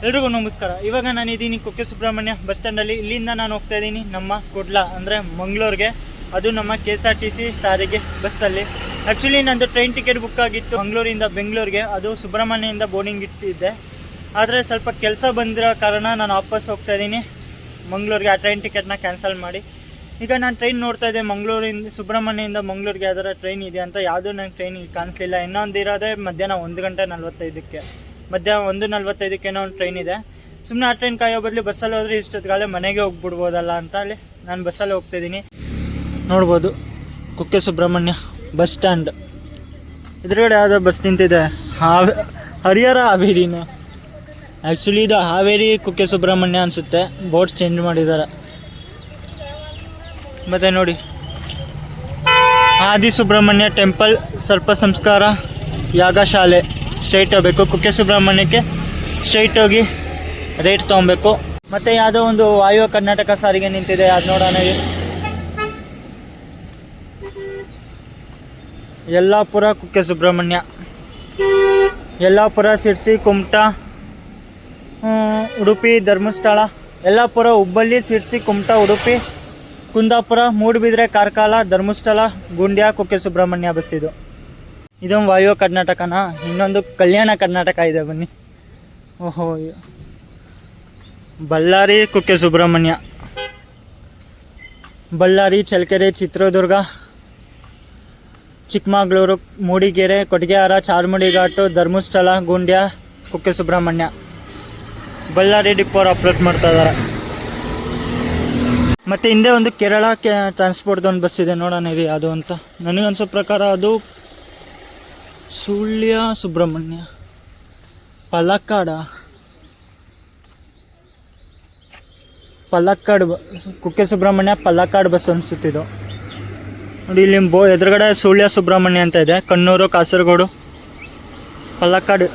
ಎಲ್ರಿಗೂ ನಮಸ್ಕಾರ. ಇವಾಗ ನಾನು ಇದ್ದೀನಿ ಕುಕ್ಕೆ ಸುಬ್ರಹ್ಮಣ್ಯ ಬಸ್ ಸ್ಟ್ಯಾಂಡಲ್ಲಿ. ಇಲ್ಲಿಂದ ನಾನು ಹೋಗ್ತಾ ಇದ್ದೀನಿ ನಮ್ಮ ಕುಡ್ಲ ಅಂದರೆ ಮಂಗಳೂರಿಗೆ. ಅದು ನಮ್ಮ KSRTC ಸಾರಿಗೆ ಬಸ್ಸಲ್ಲಿ. ಆ್ಯಕ್ಚುಲಿ ನಂದು ಟ್ರೈನ್ ಟಿಕೆಟ್ ಬುಕ್ ಆಗಿತ್ತು ಮಂಗಳೂರಿಂದ ಬೆಂಗಳೂರಿಗೆ. ಅದು ಸುಬ್ರಹ್ಮಣ್ಯದಿಂದ ಬೋರ್ಡಿಂಗ್ ಇಟ್ಟಿದ್ದೆ. ಆದರೆ ಸ್ವಲ್ಪ ಕೆಲಸ ಬಂದಿರೋ ಕಾರಣ ನಾನು ವಾಪಸ್ ಹೋಗ್ತಾ ಇದ್ದೀನಿ ಮಂಗಳೂರಿಗೆ. ಆ ಟ್ರೈನ್ ಟಿಕೆಟ್ನ ಕ್ಯಾನ್ಸಲ್ ಮಾಡಿ ಈಗ ನಾನು ಟ್ರೈನ್ ನೋಡ್ತಾ ಇದ್ದೆ ಮಂಗಳೂರಿಂದ ಸುಬ್ರಹ್ಮಣ್ಯದಿಂದ ಮಂಗಳೂರಿಗೆ ಯಾವ್ದಾರ ಟ್ರೈನ್ ಇದೆ ಅಂತ. ಯಾವುದೂ ನಂಗೆ ಟ್ರೈನ್ ಕಾಣಿಸ್ಲಿಲ್ಲ. ಇನ್ನೊಂದು ಇರೋದೇ ಮಧ್ಯಾಹ್ನ 1:45. ಮಧ್ಯಾಹ್ನ 1:45 ಒಂದು ಟ್ರೈನ್ ಇದೆ. ಸುಮ್ಮನೆ ಆ ಟ್ರೈನ್ ಕಾಯೋ ಬದಲು ಬಸ್ಸಲ್ಲಿ ಹೋದರೆ ಇಷ್ಟೊತ್ತಿಗಾಲೇ ಮನೆಗೆ ಹೋಗ್ಬಿಡ್ಬೋದಲ್ಲ ಅಂತ ಹೇಳಿ ನಾನು ಬಸ್ಸಲ್ಲಿ ಹೋಗ್ತಾಯಿದ್ದೀನಿ. ನೋಡ್ಬೋದು ಕುಕ್ಕೆ ಸುಬ್ರಹ್ಮಣ್ಯ ಬಸ್ ಸ್ಟ್ಯಾಂಡ್. ಎದುರುಗಡೆ ಯಾವುದೋ ಬಸ್ ನಿಂತಿದೆ, ಹರಿಹರ ಹಾವೇರಿನ. ಆ್ಯಕ್ಚುಲಿ ಇದು ಹಾವೇರಿ ಕುಕ್ಕೆ ಸುಬ್ರಹ್ಮಣ್ಯ ಅನಿಸುತ್ತೆ, ಬೋರ್ಡ್ಸ್ ಚೇಂಜ್ ಮಾಡಿದ್ದಾರೆ. ಮತ್ತು ನೋಡಿ ಆದಿ ಸುಬ್ರಹ್ಮಣ್ಯ ಟೆಂಪಲ್ ಸರ್ಪ ಸಂಸ್ಕಾರ ಯಾಗಶಾಲೆ. ಸ್ಟ್ರೈಟ್ ಹೋಗಬೇಕು ಕುಕ್ಕೆ ಸುಬ್ರಹ್ಮಣ್ಯಕ್ಕೆ. ಸ್ಟ್ರೈಟ್ ಹೋಗಿ ರೈಟ್ ತೊಗೊಬೇಕು. ಮತ್ತು ಯಾವುದೋ ಒಂದು ವಾಯು ಕರ್ನಾಟಕ ಸಾರಿಗೆ ನಿಂತಿದೆ, ಅದು ನೋಡೋಣ. ಯಲ್ಲಾಪುರ ಕುಕ್ಕೆ ಸುಬ್ರಹ್ಮಣ್ಯ, ಯಲ್ಲಾಪುರ, ಶಿರ್ಸಿ, ಕುಮಟಾ, ಉಡುಪಿ, ಧರ್ಮಸ್ಥಳ, ಯಲ್ಲಾಪುರ, ಹುಬ್ಬಳ್ಳಿ, ಶಿರ್ಸಿ, ಕುಮಟಾ, ಉಡುಪಿ, ಕುಂದಾಪುರ, ಮೂಡುಬಿದ್ರೆ, ಕಾರ್ಕಳ, ಧರ್ಮಸ್ಥಳ, ಗುಂಡ್ಯ, ಕುಕ್ಕೆ ಸುಬ್ರಹ್ಮಣ್ಯ ಬಸ್ ಇದು. ಇದೊಂದು ವಾಯು ಕರ್ನಾಟಕನ. ಇನ್ನೊಂದು ಕಲ್ಯಾಣ ಕರ್ನಾಟಕ ಇದೆ, ಬನ್ನಿ. ಓಹೋ, ಬಳ್ಳಾರಿ ಕುಕ್ಕೆ ಸುಬ್ರಹ್ಮಣ್ಯ, ಬಳ್ಳಾರಿ, ಚಳ್ಳಕೆರೆ, ಚಿತ್ರದುರ್ಗ, ಚಿಕ್ಕಮಗಳೂರು, ಮೂಡಿಗೆರೆ, ಕೊಟ್ಟಿಗೆಹಾರ, ಚಾರ್ಮುಡಿ ಘಾಟು, ಧರ್ಮಸ್ಥಳ, ಗುಂಡ್ಯ, ಕುಕ್ಕೆ ಸುಬ್ರಹ್ಮಣ್ಯ. ಬಳ್ಳಾರಿ ಡಿಪೋರ್ ಆಪ್ರೇಟ್ ಮಾಡ್ತಾ ಇದ್ದಾರೆ. ಮತ್ತು ಹಿಂದೆ ಒಂದು ಕೇರಳ ಟ್ರಾನ್ಸ್ಪೋರ್ಟ್ದು ಒಂದು ಬಸ್ ಇದೆ, ನೋಡೋಣ ಇರಿ ಅದು ಅಂತ. ನನಗನ್ಸೋ ಪ್ರಕಾರ ಅದು ಸುಳ್ಯ ಸುಬ್ರಹ್ಮಣ್ಯ, ಪಲಕ್ಕಾಡ್ ಕುಕ್ಕೆ ಸುಬ್ರಹ್ಮಣ್ಯ ಪಲಕ್ಕಾಡ್ ಬಸ್ ಅನಿಸುತ್ತಿದ್ದು. ನೋಡಿ ಇಲ್ಲಿ ಎದುರುಗಡೆ ಸುಳ್ಯ ಸುಬ್ರಹ್ಮಣ್ಯ ಅಂತ ಇದೆ. ಕಣ್ಣೂರು, ಕಾಸರಗೋಡು, ಪಲಕ್ಕಾಡ್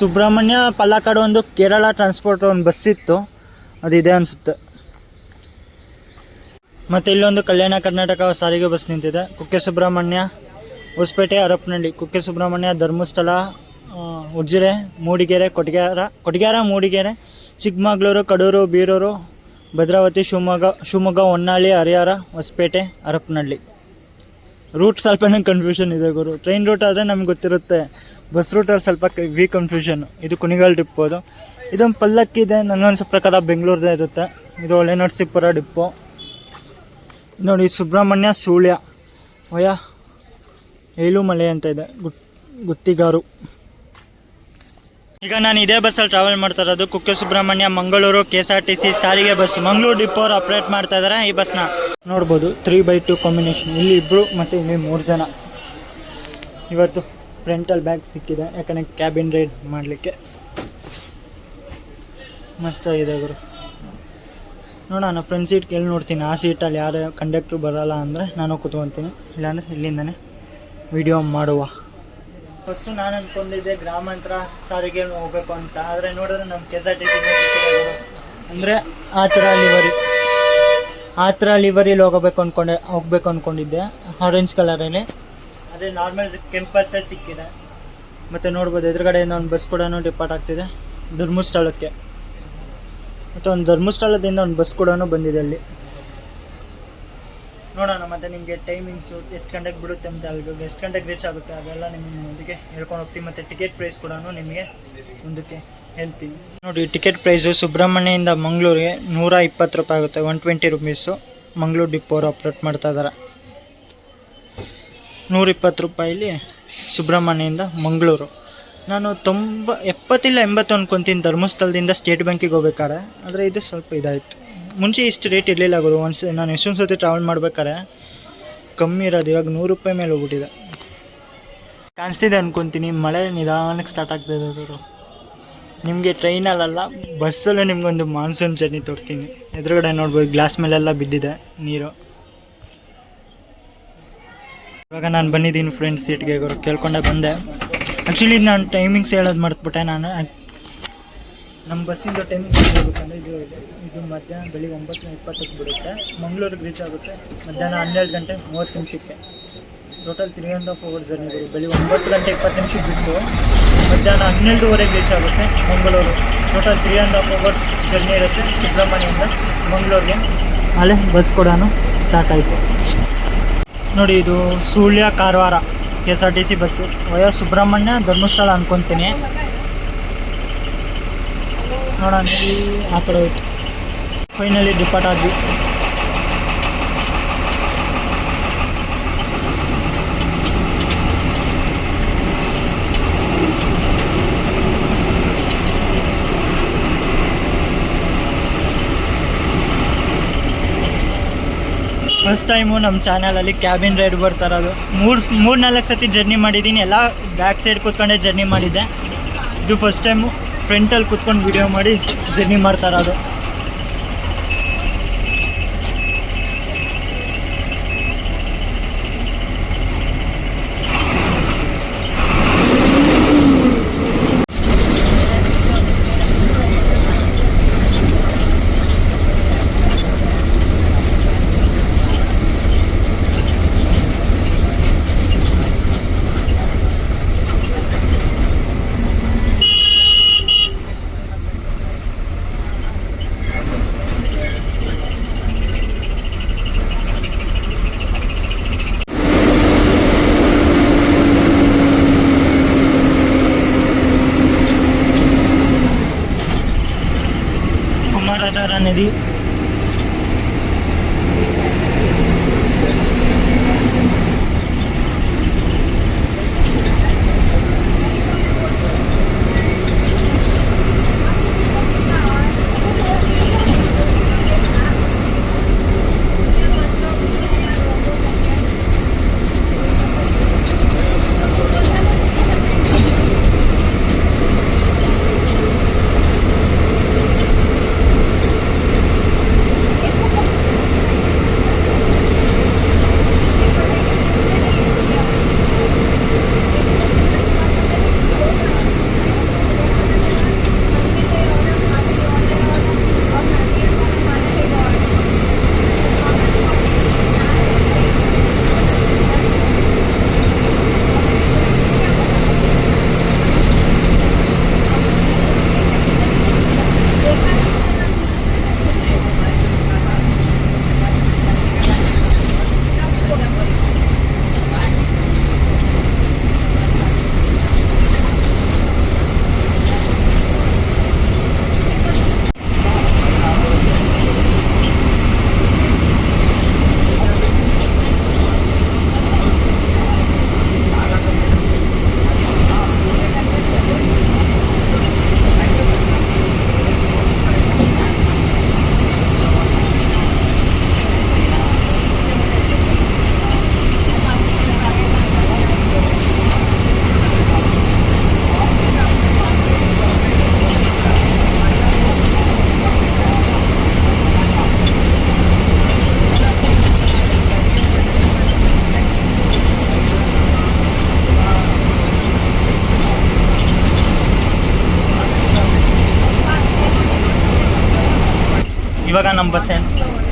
ಸುಬ್ರಹ್ಮಣ್ಯ ಪಲಕ್ಕಾಡ್. ಒಂದು ಕೇರಳ ಟ್ರಾನ್ಸ್ಪೋರ್ಟ್ ಒಂದು ಬಸ್ ಇತ್ತು, ಅದಿದೆ ಅನಿಸುತ್ತೆ. ಮತ್ತು ಇಲ್ಲೊಂದು ಕಲ್ಯಾಣ ಕರ್ನಾಟಕ ಸಾರಿಗೆ ಬಸ್ ನಿಂತಿದೆ. ಕುಕ್ಕೆ ಸುಬ್ರಹ್ಮಣ್ಯ, ಹೊಸಪೇಟೆ, ಹರಪನಹಳ್ಳಿ, ಕುಕ್ಕೆ ಸುಬ್ರಹ್ಮಣ್ಯ, ಧರ್ಮಸ್ಥಳ, ಉಜಿರೆ, ಮೂಡಿಗೆರೆ, ಕೊಟ್ಟಿಗೆಹಾರ, ಮೂಡಿಗೆರೆ, ಚಿಕ್ಕಮಗಳೂರು, ಕಡೂರು, ಬೀರೂರು, ಭದ್ರಾವತಿ, ಶಿವಮೊಗ್ಗ, ಹೊನ್ನಾಳಿ, ಹರಿಹರ, ಹೊಸಪೇಟೆ, ಹರಪನಹಳ್ಳಿ. ರೂಟ್ ಸ್ವಲ್ಪ ನಂಗೆ ಕನ್ಫ್ಯೂಷನ್ ಇದೆ ಗುರು. ಟ್ರೈನ್ ರೂಟ್ ಆದರೆ ನಮ್ಗೆ ಗೊತ್ತಿರುತ್ತೆ, ಬಸ್ ರೂಟಲ್ಲಿ ಸ್ವಲ್ಪ ಕನ್ಫ್ಯೂಷನ್. ಇದು ಕುಣಿಗಲ್ ಡಿಪ್ಪೋ. ಇದೊಂದು ಪಲ್ಲಕ್ಕಿ ಇದೆ, ನನಗನ್ಸೋ ಪ್ರಕಾರ ಬೆಂಗಳೂರದೇ ಇರುತ್ತೆ. ಇದು ಹೊಳೆನರಸೀಪುರ ಡಿಪ್ಪೋ. ನೋಡಿ ಸುಬ್ರಹ್ಮಣ್ಯ ಸುಳ್ಯ ವಯ ಏಳುಮಲೆ ಅಂತ ಇದೆ, ಗುತ್ತಿಗಾರು. ಈಗ ನಾನು ಇದೇ ಬಸ್ಸಲ್ಲಿ ಟ್ರಾವೆಲ್ ಮಾಡ್ತಾ ಇರೋದು. ಕುಕ್ಕೆ ಸುಬ್ರಹ್ಮಣ್ಯ ಮಂಗಳೂರು KSRTC ಸಾರಿಗೆ ಬಸ್. ಮಂಗಳೂರು ಡಿಪೋ ಅವ್ರು ಆಪ್ರೇಟ್ ಮಾಡ್ತಾ ಇದ್ದಾರೆ ಈ ಬಸ್ನ. ನೋಡ್ಬೋದು 3x2 ಕಾಂಬಿನೇಷನ್. ಇಲ್ಲಿ ಇಬ್ಬರು ಮತ್ತು ಇಲ್ಲಿ 3 ಜನ. ಇವತ್ತು ಫ್ರಂಟಲ್ ಬ್ಯಾಗ್ ಸಿಕ್ಕಿದೆ, ಯಾಕಂದರೆ ಕ್ಯಾಬಿನ್ ರೈಡ್ ಮಾಡಲಿಕ್ಕೆ. ಮಸ್ತಾಗಿದೆ ಗುರು. ನೋಡೋಣ ಫ್ರಂಟ್ ಸೀಟ್ ಕೇಳಿ ನೋಡ್ತೀನಿ. ಆ ಸೀಟಲ್ಲಿ ಯಾರು ಕಂಡಕ್ಟ್ರು ಬರೋಲ್ಲ ಅಂದರೆ ನಾನು ಕೂತ್ಕೊತೀನಿ, ಇಲ್ಲಾಂದರೆ ಇಲ್ಲಿಂದನೇ ವಿಡಿಯೋ ಮಾಡುವ. ಫಸ್ಟು ನಾನು ಅಂದ್ಕೊಂಡಿದ್ದೆ ಗ್ರಾಮಾಂತರ ಸಾರಿಗೆ ಹೋಗ್ಬೇಕು ಅಂತ. ಆದರೆ ನೋಡಿದ್ರೆ ನಮ್ಮ KSRTC ಅಂದರೆ ಆ ಥರ ಲಿವರಿಲಿ ಹೋಗ್ಬೇಕು ಅಂದ್ಕೊಂಡಿದ್ದೆ, ಆರೆಂಜ್ ಕಲರಲ್ಲಿ. ಅದೇ ನಾರ್ಮಲ್ ಕೆಂಪಸ್ಸೇ ಸಿಕ್ಕಿದೆ. ಮತ್ತು ನೋಡ್ಬೋದು ಎದುರುಗಡೆಯಿಂದ ಒಂದು ಬಸ್ ಕೂಡ ಡಿಪಾರ್ಟ್ ಆಗ್ತಿದೆ ಧರ್ಮಸ್ಥಳಕ್ಕೆ. ಮತ್ತು ಒಂದು ಧರ್ಮಸ್ಥಳದಿಂದ ಒಂದು ಬಸ್ ಕೂಡ ಬಂದಿದೆ ಅಲ್ಲಿ. ನೋಡೋಣ ಮತ್ತು ನಿಮಗೆ ಟೈಮಿಂಗ್ಸು ಎಷ್ಟು ಗಂಟೆಗೆ ಬಿಡುತ್ತೆ ಅಂತ, ಅಲ್ಲಿಗೆ ಎಷ್ಟು ಗಂಟೆಗೆ ರೀಚ್ ಆಗುತ್ತೆ ಅದೆಲ್ಲ ನಿಮ್ಮೊಂದಿಗೆ ಹೇಳ್ಕೊಂಡು ಹೋಗ್ತೀವಿ. ಮತ್ತು ಟಿಕೆಟ್ ಪ್ರೈಸ್ ಕೂಡ ನಿಮಗೆ ಮುಂದಕ್ಕೆ ಹೇಳ್ತೀವಿ. ನೋಡಿ ಟಿಕೆಟ್ ಪ್ರೈಸು ಸುಬ್ರಹ್ಮಣ್ಯದಿಂದ ಮಂಗಳೂರಿಗೆ 120 ರೂಪಾಯಿ ಆಗುತ್ತೆ. 120 ರುಪೀಸು ಮಂಗಳೂರು ಡಿಪೋ ಅವರು ಆಪ್ರೇಟ್ ಮಾಡ್ತಾ ಇದ್ದಾರೆ. 120 ರೂಪಾಯಿಲಿ ಸುಬ್ರಹ್ಮಣ್ಯದಿಂದ ಮಂಗಳೂರು. ನಾನು 70 ಇಲ್ಲ 80 ಅನ್ಕೊತೀನಿ ಧರ್ಮಸ್ಥಳದಿಂದ ಸ್ಟೇಟ್ ಬ್ಯಾಂಕಿಗೆ ಹೋಗ್ಬೇಕಾರೆ. ಆದರೆ ಇದು ಸ್ವಲ್ಪ ಇದಾಯಿತು. ಮುಂಚೆ ಇಷ್ಟು ರೇಟ್ ಇರಲಿಲ್ಲ ಗುರು. ನಾನು ಎಷ್ಟೊಂದು ಸತಿ ಟ್ರಾವೆಲ್ ಮಾಡ್ಬೇಕಾರೆ ಕಮ್ಮಿ ಇರೋದು, ಇವಾಗ 100 ರೂಪಾಯಿ ಮೇಲೆ ಹೋಗ್ಬಿಟ್ಟಿದೆ. ಕಾಣಿಸ್ತಿದೆ ಅನ್ಕೊತೀನಿ. ಮಳೆ ನಿಧಾನಕ್ಕೆ ಸ್ಟಾರ್ಟ್ ಆಗ್ತಾಯಿದೆ ಗುರು. ನಿಮಗೆ ಟ್ರೈನಲ್ಲ ಬಸ್ಸಲ್ಲೂ ನಿಮಗೊಂದು ಮಾನ್ಸೂನ್ ಜರ್ನಿ ತೋರಿಸ್ತೀನಿ. ಎದುರುಗಡೆ ನೋಡ್ಬೋದು ಗ್ಲಾಸ್ ಮೇಲೆಲ್ಲ ಬಿದ್ದಿದೆ ನೀರು. ಇವಾಗ ನಾನು ಬಂದಿದ್ದೀನಿ ಫ್ರಂಟ್ ಸೀಟ್ಗೆ ಗುರು, ಕೇಳ್ಕೊಂಡೆ ಬಂದೆ. ಆ್ಯಕ್ಚುಲಿ ನಾನು ಟೈಮಿಂಗ್ಸ್ ಹೇಳೋದು ಮರೆತುಬಿಟ್ಟೆ. ನಾನು ನಮ್ಮ ಬಸ್ಸಿಂದು ಟೈಮಿಂಗ್ಸ್ ಹೇಳಬೇಕಂದ್ರೆ ಇದು ಮಧ್ಯಾಹ್ನ ಬೆಳಿಗ್ಗೆ 9:20 ಬಿಡುತ್ತೆ. ಮಂಗಳೂರಿಗೆ ರೀಚ್ ಆಗುತ್ತೆ ಮಧ್ಯಾಹ್ನ 12:30 ಟೋಟಲ್ 3.5 hours ಜರ್ನಿ. ಬೆಳಿಗ್ಗೆ 9:20 ಬಿಟ್ಟು ಮಧ್ಯಾಹ್ನ 12:30 ರೀಚ್ ಆಗುತ್ತೆ ಮಂಗಳೂರು. ಟೋಟಲ್ 3.5 hours ಜರ್ನಿ ಇರುತ್ತೆ ಸುಬ್ರಹ್ಮಣ್ಯದಿಂದ ಮಂಗಳೂರಿಗೆ. ಅಲ್ಲೇ ಬಸ್ ಕೂಡ ಸ್ಟಾರ್ಟ್ ಆಯಿತು ನೋಡಿ. ಇದು ಸುಳ್ಯ ಕಾರವಾರ KSRTC ಬಸ್ಸು ವಯ ಸುಬ್ರಹ್ಮಣ್ಯ ಧರ್ಮಸ್ಥಳ ಅಂದ್ಕೊತೀನಿ. ನೋಡೋಣ ಆ ಕಡೆ ಹೋಯ್ತು. ಫೈನಲಿ ಡಿಪಾರ್ಟ್ ಆದ್ವಿ. ಫಸ್ಟ್ ಟೈಮು ನಮ್ಮ ಚಾನಲಲ್ಲಿ ಕ್ಯಾಬಿನ್ ರೈಡ್ ಬರ್ತಾ ಇರೋದು. 3-4 ಸತಿ ಜರ್ನಿ ಮಾಡಿದ್ದೀನಿ. ಎಲ್ಲ ಬ್ಯಾಕ್ ಸೈಡ್ ಕೂತ್ಕೊಂಡೇ ಜರ್ನಿ ಮಾಡಿದ್ದೆ. ಇದು ಫಸ್ಟ್ ಟೈಮು ಫ್ರಂಟಲ್ಲಿ ಕೂತ್ಕೊಂಡು ವಿಡಿಯೋ ಮಾಡಿ ಜರ್ನಿ ಮಾಡ್ತಾ ಇರೋದು. ಕುಮಾರಧಾರ ನದಿ ಇವಾಗ ನಮ್ಮ ಬಸ್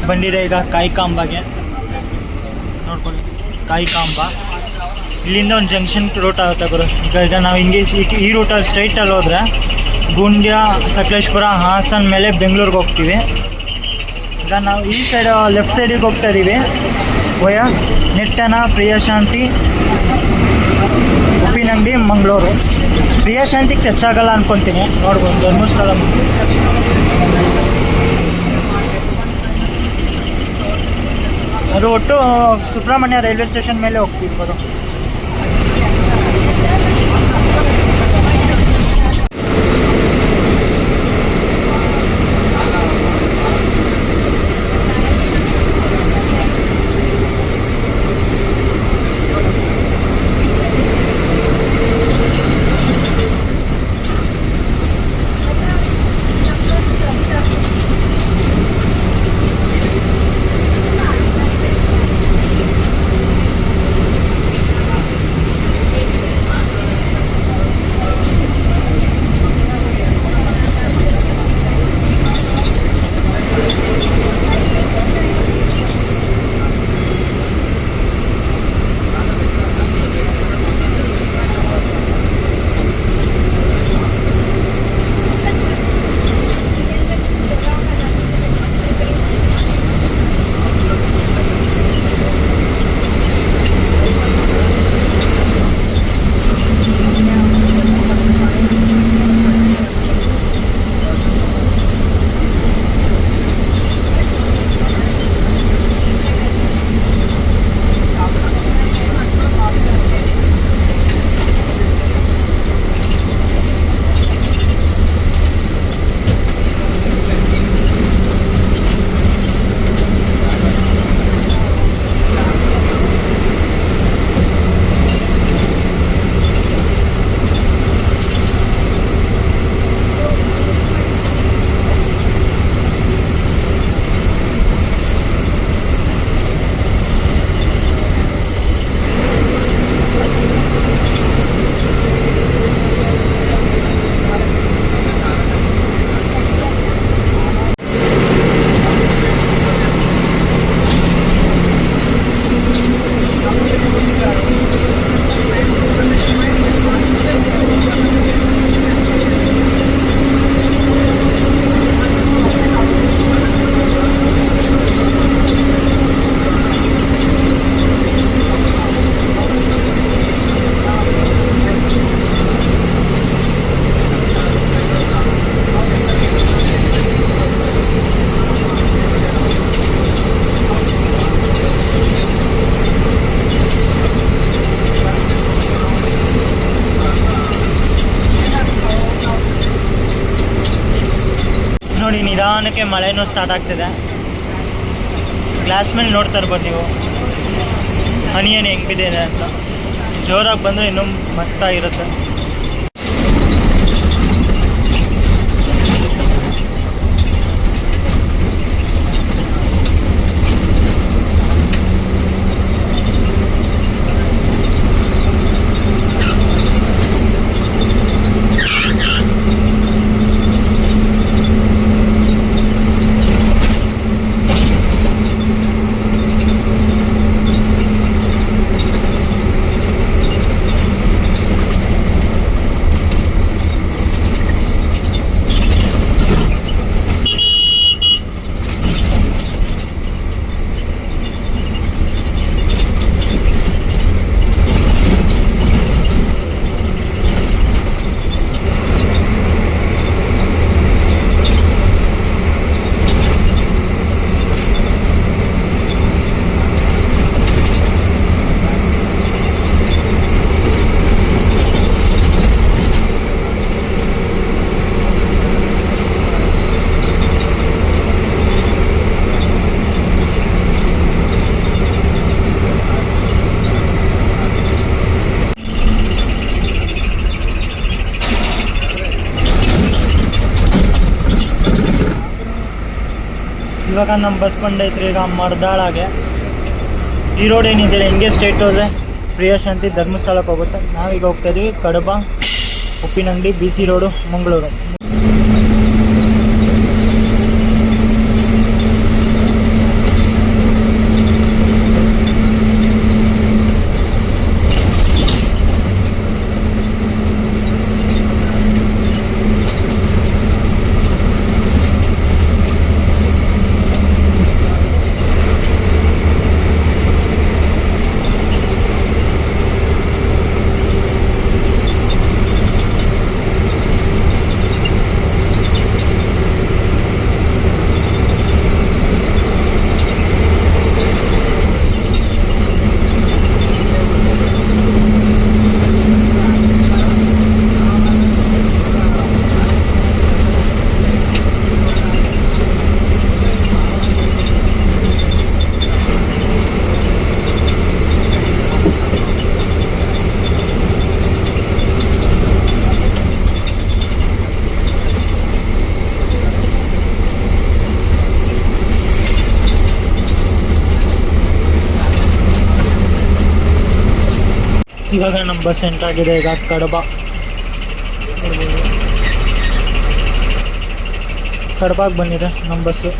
ಬಂದಿದೆ ಈಗ ಕಾಯಿಕಾಂಬಾಗೆ. ನೋಡ್ಕೊಳ್ಳಿ ಕಾಯಿಕಾಂಬ. ಇಲ್ಲಿಂದ ಒಂದು ಜಂಕ್ಷನ್ ರೂಟ್ ಆಗುತ್ತೆ ಗುರು. ಈಗ ನಾವು ಹಿಂಗೆ ಈ ರೂಟಲ್ಲಿ ಸ್ಟ್ರೈಟಲ್ಲಿ ಹೋದರೆ ಗುಂಡ್ಯ, ಸಕಲೇಶ್ಪುರ, ಹಾಸನ ಮೇಲೆ ಬೆಂಗಳೂರಿಗೆ ಹೋಗ್ತೀವಿ. ಈಗ ನಾವು ಈ ಸೈಡ್ ಲೆಫ್ಟ್ ಸೈಡಿಗೆ ಹೋಗ್ತಾ ಇದ್ದೀವಿ. ವಯ ನೆಟ್ಟನ, ಪ್ರಿಯಶಾಂತಿ, ಉಪ್ಪಿನಂಗಡಿ, ಮಂಗಳೂರು. ಪ್ರಿಯಶಾಂತಿಗೆ ಟಚ್ ಆಗಲ್ಲ ಅಂದ್ಕೊತೀನಿ. ನೋಡ್ಬೋದು ಧರ್ಮಸ್ಥಳ. ಅದು ಒಟ್ಟು ಸುಬ್ರಹ್ಮಣ್ಯ ರೈಲ್ವೆ ಸ್ಟೇಷನ್ ಮೇಲೆ ಹೋಗ್ತೀವಿ ಬರೋ. ನೋಡಿ ನಿಧಾನಕ್ಕೆ ಮಳೆನೂ ಸ್ಟಾರ್ಟ್ ಆಗ್ತಿದೆ. ಗ್ಲಾಸ್ ಮೇಲೆ ನೋಡ್ತಾ ಇರ್ಬೋದು ನೀವು ಹನಿ ಹನಿ ಹೆಂಗೆ ಬಿದ್ದಿದೆ ಅಂತ. ಜೋರಾಗಿ ಬಂದರೆ ಇನ್ನೂ ಮಸ್ತಾಗಿರುತ್ತೆ. ಇವಾಗ ನಮ್ಮ ಬಸ್ ಬಂದೈತ್ರಿ ಈಗ ಮರ್ದಾಳಾಗೆ. ಈ ರೋಡ್ ಏನಿದೆ ಹಿಂಗೆ ಸ್ಟ್ರೇಟ್ ಹೋದರೆ ಪ್ರಿಯಶಾಂತಿ ಧರ್ಮಸ್ಥಳಕ್ಕೆ ಹೋಗುತ್ತೆ. ನಾವೀಗ ಹೋಗ್ತಾ ಇದೀವಿ ಕಡಬ, ಉಪ್ಪಿನಂಗಡಿ, BC ರೋಡು, ಮಂಗಳೂರು. ಇವಾಗ ನಮ್ಮ ಬಸ್ ಎಂಟ್ರ್ ಆಗಿದೆ. ಈಗ ಕಡಬಾಗೆ ಬಂದಿದೆ ನಮ್ಮ ಬಸ್ಸು.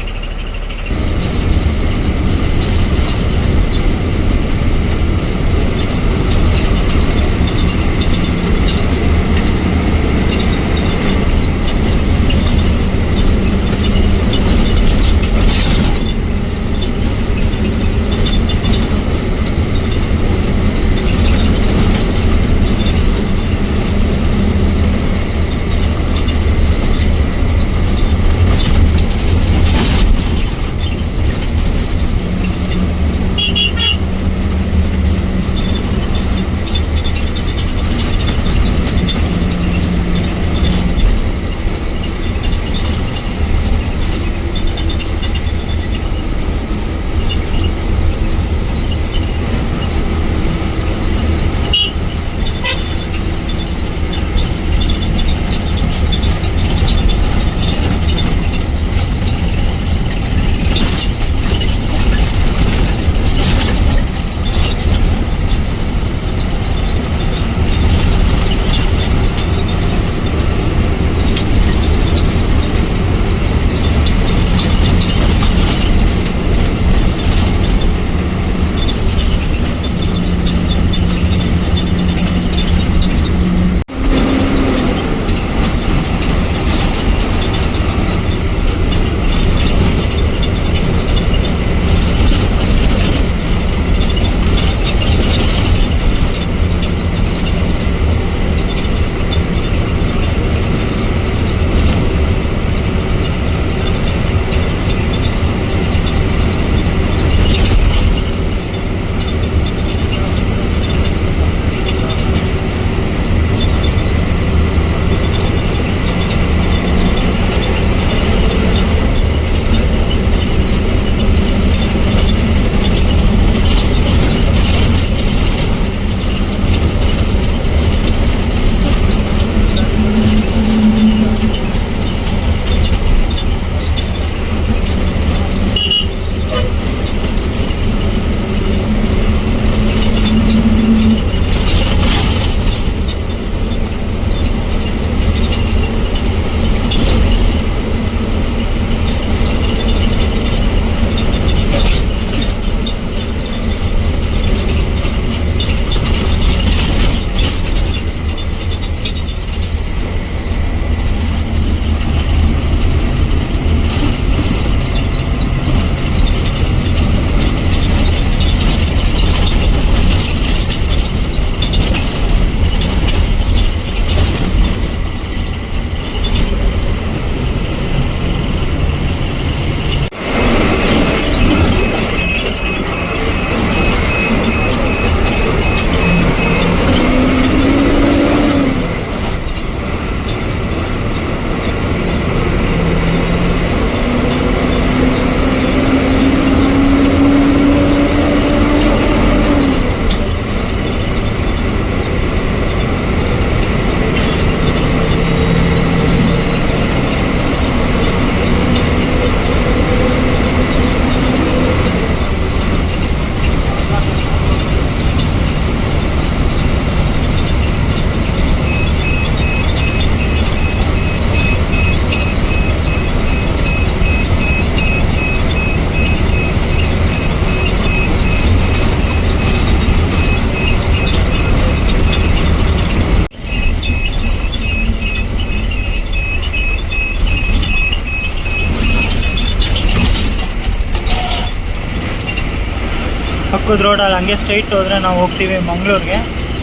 ಪಕ್ಕದ ರೋಡಲ್ಲಿ ಹಂಗೆ ಸ್ಟ್ರೈಟ್ ಹೋದರೆ ನಾವು ಹೋಗ್ತೀವಿ ಮಂಗಳೂರಿಗೆ.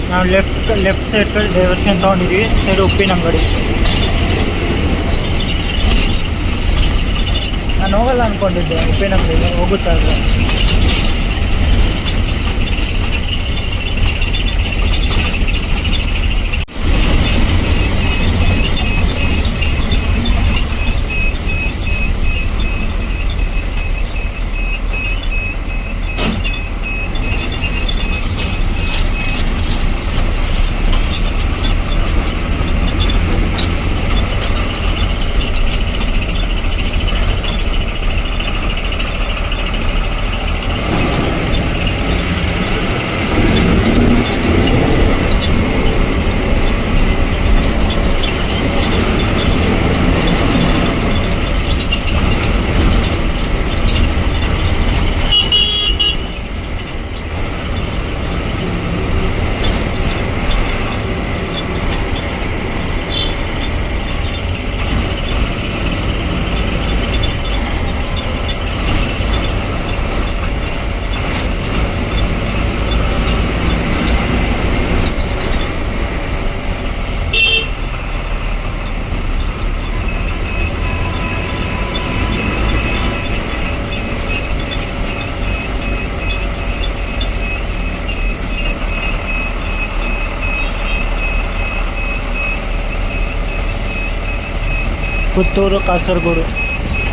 ನಾವು ಲೆಫ್ಟ್ ಸೈಡ್ ಡೈವರ್ಷನ್ ತೊಗೊಂಡಿದ್ದೀವಿ, ಸೈಡ್ ಉಪ್ಪಿನಂಗಡಿ. ನಾನು ಹೋಗಲ್ಲ ಅಂದ್ಕೊಂಡಿದ್ದೆ ಉಪ್ಪಿನಂಗಡಿಗೆ, ಹೋಗುತ್ತಾ ಇದ್ದೆ. ಪುತ್ತೂರು ಕಾಸರಗೋಡು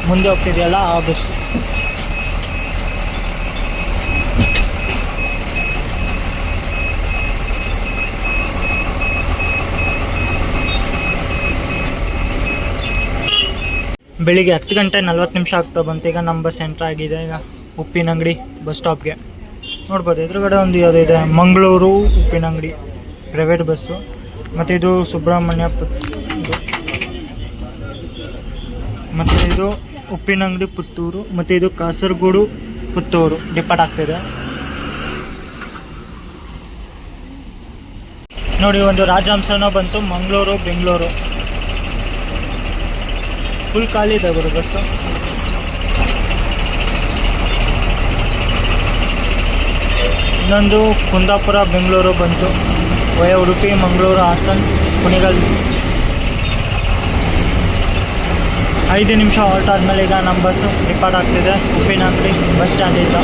ಮುಂದೆ ಹೋಗ್ತಿದೆಯಲ್ಲ ಆ ಬಸ್. ಬೆಳಿಗ್ಗೆ 10 ಗಂಟೆ 40 ನಿಮಿಷ ಆಗ್ತಾ ಬಂತು. ಈಗ ನಮ್ಮ ಬಸ್ ಎಂಟ್ರ್ ಆಗಿದೆ. ಈಗ ಉಪ್ಪಿನಂಗಡಿ ಬಸ್ ಸ್ಟಾಪ್ಗೆ ನೋಡ್ಬೋದು. ಎದುರುಗಡೆ ಒಂದು ಯಾವುದೋ ಇದೆ, ಮಂಗಳೂರು ಉಪ್ಪಿನಂಗಡಿ ಪ್ರೈವೇಟ್ ಬಸ್ಸು. ಮತ್ತು ಇದು ಸುಬ್ರಹ್ಮಣ್ಯ ಮತ್ತು ಇದು ಉಪ್ಪಿನಂಗಡಿ ಪುತ್ತೂರು, ಮತ್ತು ಇದು ಕಾಸರಗೋಡು ಪುತ್ತೂರು ಡಿಪಾರ್ಟ್ ಆಗ್ತಿದೆ. ನೋಡಿ, ಒಂದು ರಾಜಹಂಸನೂ ಬಂತು, ಮಂಗಳೂರು ಬೆಂಗಳೂರು ಫುಲ್ ಖಾಲಿ ಇದೆ ಗುರು ಬಸ್ಸು. ಇನ್ನೊಂದು ಕುಂದಾಪುರ ಬೆಂಗಳೂರು ಬಂತು, ವಯ ಉಡುಪಿ ಮಂಗಳೂರು ಹಾಸನ್ ಕುಣಿಗಲ್. 5 ನಿಮಿಷ ಹಾಲ್ಟ್ ಆದಮೇಲೆ ಈಗ ನಮ್ಮ ಬಸ್ಸು ಡಿಪಾರ್ಟ್ ಆಗ್ತಿದೆ ಉಪ್ಪಿನಂಗಡಿ ಬಸ್ ಸ್ಟ್ಯಾಂಡಿಂದ.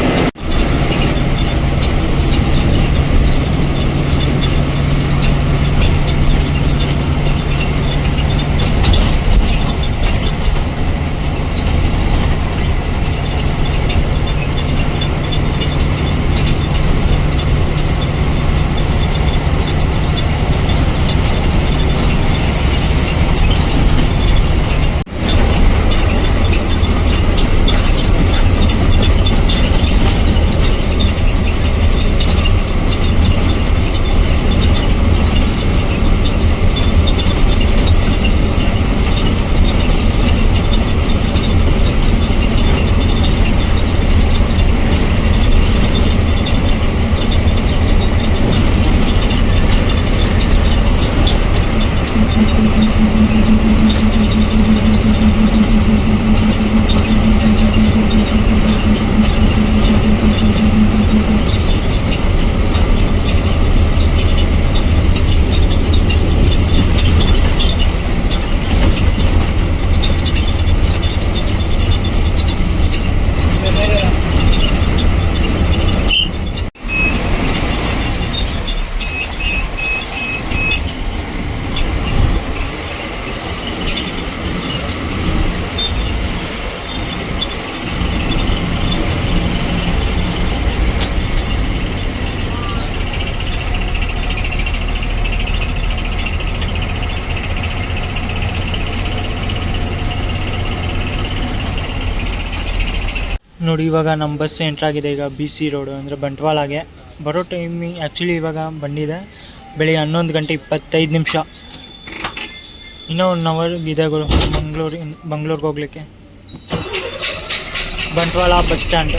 ನೋಡಿ, ಇವಾಗ ನಮ್ಮ ಬಸ್ ಎಂಟ್ರಾಗಿದೆ. ಈಗ BC ರೋಡು ಅಂದರೆ ಬಂಟ್ವಾಳಗೆ ಬರೋ ಟೈಮಿಂಗ್ ಆ್ಯಕ್ಚುಲಿ ಇವಾಗ ಬಂದಿದೆ ಬೆಳಿಗ್ಗೆ 11 ಗಂಟೆ 25 ನಿಮಿಷ. ಇನ್ನೂ 1 ಅವರ್ ಇದೆ ಮಂಗಳೂರಿಗೆ ಹೋಗ್ಲಿಕ್ಕೆ. Bantwal bus stand.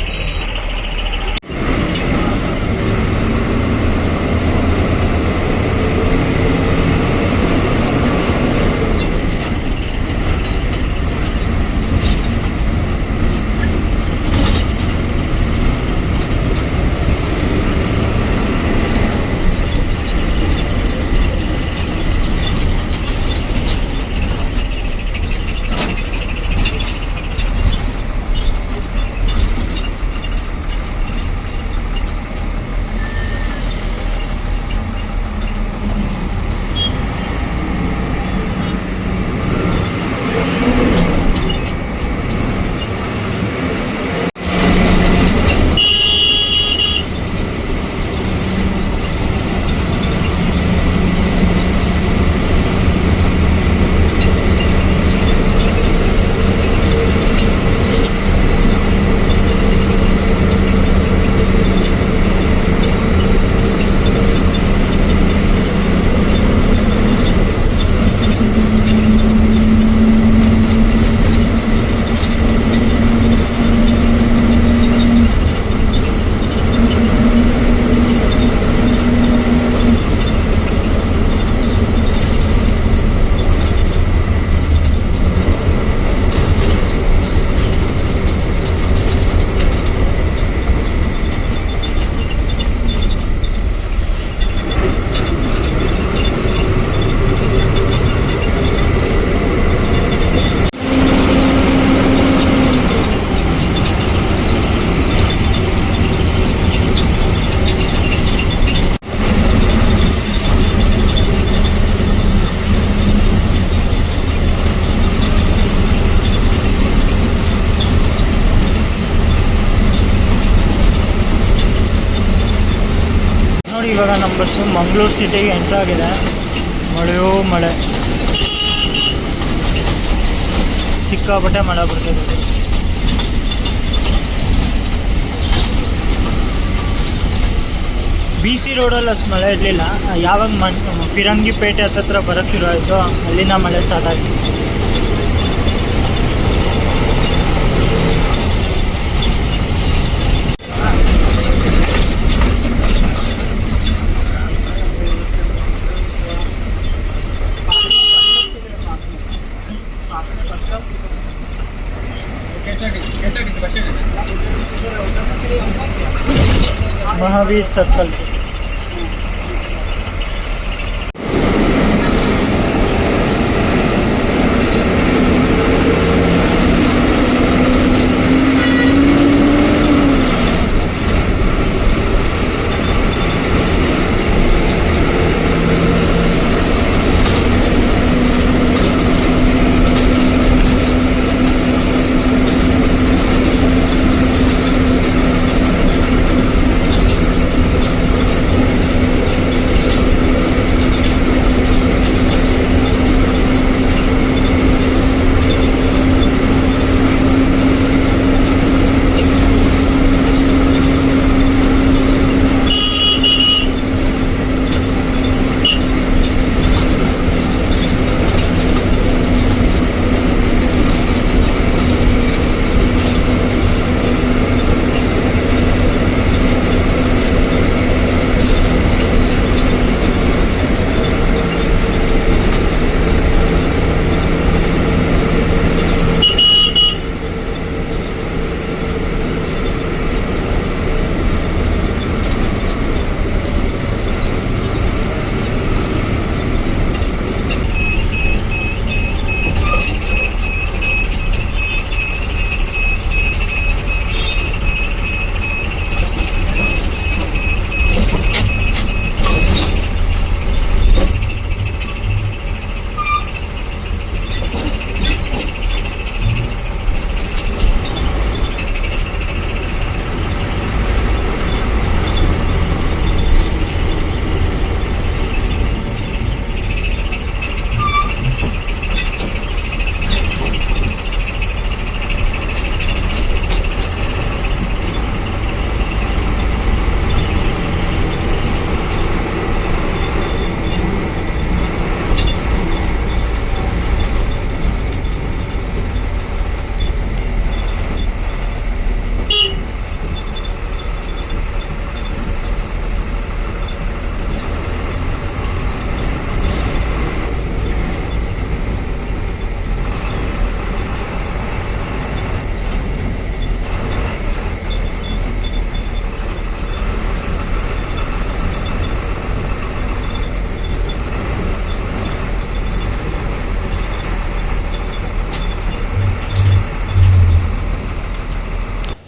ನಮ್ಮ ಬಸ್ಸು ಮಂಗಳೂರು ಸಿಟಿಗೆ ಎಂಟ್ರ್ ಆಗಿದೆ. ಮಳೆಯೋ ಮಳೆ, ಸಿಕ್ಕಾಪಟ್ಟೆ ಮಳೆ ಬರ್ತಿದೆ. BC ರೋಡಲ್ಲಿ ಅಷ್ಟು ಮಳೆ ಇರಲಿಲ್ಲ. ಯಾವಾಗ ಫಿರಂಗಿಪೇಟೆ ಹತ್ತತ್ರ ಬರೋಕ್ಕೆ ಶುರು ಆಯಿತು ಅಲ್ಲಿಂದ ಮಳೆ ಸ್ಟಾರ್ಟ್ ಆಯಿತು. Mahavir circle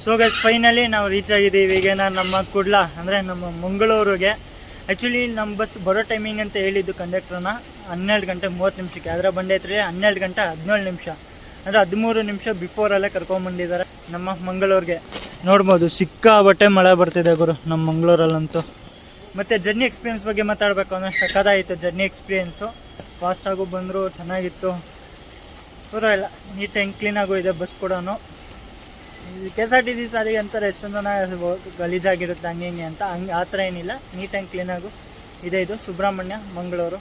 so guys finally ನಾವು ರೀಚ್ ಆಗಿದ್ದೀವಿ. ಈಗ ನಮ್ಮ ಕುಡ್ಲ ಅಂದರೆ ನಮ್ಮ ಮಂಗಳೂರಿಗೆ. ಆ್ಯಕ್ಚುಲಿ ನಮ್ಮ ಬಸ್ ಬರೋ ಟೈಮಿಂಗ್ ಅಂತ ಹೇಳಿದ್ದು ಕಂಡಕ್ಟ್ರನ್ನ 12 ಗಂಟೆ 30 ನಿಮಿಷಕ್ಕೆ. ಅದರ ಬಂಡೆ ಐತ್ರಿ 12 ಗಂಟೆ 17 ನಿಮಿಷ, ಅಂದರೆ 13 ನಿಮಿಷ ಬಿಫೋರಲ್ಲೇ ಕರ್ಕೊಂಬಂದಿದ್ದಾರೆ ನಮ್ಮ ಮಂಗಳೂರಿಗೆ. ನೋಡ್ಬೋದು ಸಿಕ್ಕಾಬಟ್ಟೆ ಮಳೆ ಬರ್ತಿದೆ ಗುರು ನಮ್ಮ ಮಂಗಳೂರಲ್ಲಂತೂ. ಮತ್ತು ಜರ್ನಿ ಎಕ್ಸ್ಪೀರಿಯನ್ಸ್ ಬಗ್ಗೆ ಮಾತಾಡಬೇಕು ಅಂದರೆ ಸಕ್ಕತ್ತಾಗಿತ್ತು ಜರ್ನಿ ಎಕ್ಸ್ಪೀರಿಯೆನ್ಸು. ಫಾಸ್ಟಾಗೂ ಬಂದರು, ಚೆನ್ನಾಗಿತ್ತು, ಪರವಾಗಿಲ್ಲ, ನೀಟಾಗಿ ಕ್ಲೀನಾಗೂ ಇದೆ ಬಸ್ ಕೂಡ. KSRTC ಸಾರಿಗೆ ಅಂತಾರೆ ಎಷ್ಟೊಂದು ಜನ ಗಲೀಜಾಗಿರುತ್ತೆ ಹಂಗೆ ಹಿಂಗೆ ಅಂತ, ಹಂಗೆ ಆ ಥರ ಏನಿಲ್ಲ, ನೀಟಾಗಿ ಕ್ಲೀನಾಗೂ ಇದೆ. ಇದು ಸುಬ್ರಹ್ಮಣ್ಯ ಮಂಗಳೂರು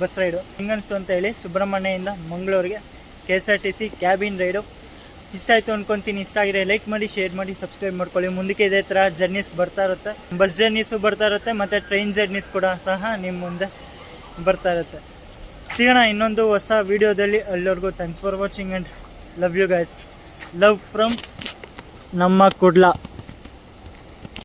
ಬಸ್ ರೈಡು ಹಿಂಗನ್ನಿಸ್ತು ಅಂತ ಹೇಳಿ ಸುಬ್ರಹ್ಮಣ್ಯದಿಂದ ಮಂಗಳೂರಿಗೆ KSRTC ಕ್ಯಾಬಿನ್ ರೈಡು. ಇಷ್ಟ ಆಯಿತು ಅಂದ್ಕೊತೀನಿ. ಇಷ್ಟ ಆಗಿದೆ ಲೈಕ್ ಮಾಡಿ, ಶೇರ್ ಮಾಡಿ, ಸಬ್ಸ್ಕ್ರೈಬ್ ಮಾಡ್ಕೊಳ್ಳಿ. ಮುಂದಕ್ಕೆ ಇದೇ ಥರ ಜರ್ನೀಸ್ ಬರ್ತಾ ಇರುತ್ತೆ, ಬಸ್ ಜರ್ನೀಸು ಬರ್ತಾ ಇರುತ್ತೆ, ಮತ್ತು ಟ್ರೈನ್ ಜರ್ನೀಸ್ ಕೂಡ ಸಹ ನಿಮ್ಮ ಮುಂದೆ ಬರ್ತಾ ಇರುತ್ತೆ. ಸಿಗೋಣ ಇನ್ನೊಂದು ಹೊಸ ವೀಡಿಯೋದಲ್ಲಿ. ಅಲ್ಲಿವರೆಗೂ thanks for watching and love you guys. Love from ನಮ್ಮ ಕುಡ್ಲ.